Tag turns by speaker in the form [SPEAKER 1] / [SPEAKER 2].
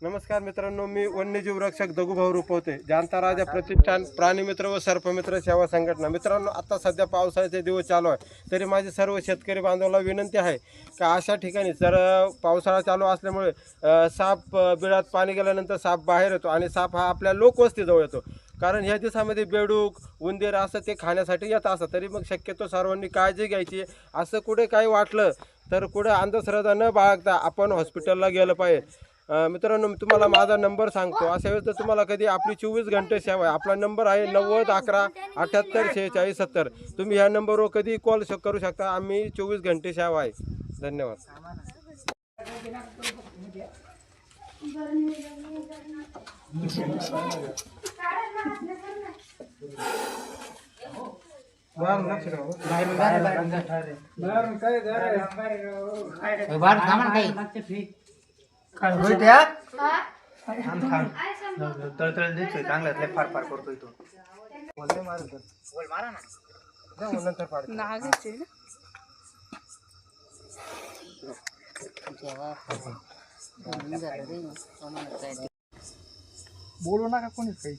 [SPEAKER 1] नमस्कार मित्रांनो, मी वन्यजीव रक्षक दगूभाऊ रुपवते, जाणता राजा प्रतिष्ठान, प्राणीमित्र व सर्पमित्र सेवा संघटना. मित्रांनो, आता सध्या पावसाळ्याचे दिवस चालू आहे, तरी माझे सर्व शेतकरी बांधवांना विनंती आहे का अशा ठिकाणी जर पावसाळा चालू असल्यामुळे साप बिळात पाणी गेल्यानंतर साप बाहेर येतो आणि साप हा आपल्या लोकवस्तीजवळ येतो. कारण ह्या दिवसामध्ये बेडूक उंदीर असं ते खाण्यासाठी येत असतात. तरी मग शक्यतो सर्वांनी काळजी घ्यायची. असं कुठे काही वाटलं तर कुठे अंधश्रद्धा न बाळगता आपण हॉस्पिटलला गेलं पाहिजे. मित्रांनो, मी तुम्हाला माझा नंबर सांगतो. अशा वेळेस तर तुम्हाला कधी आपली 24 घंटे सेवा आहे. आपला नंबर आहे 90 11 78 46 70. तुम्ही ह्या नंबरवर कधी कॉल करू शकता. आम्ही 24 घंटे सेवा आहे. धन्यवाद.
[SPEAKER 2] तळतळ दिसतोय चांगला फार फार करतोय तो. बोलू नका कोणीच काही.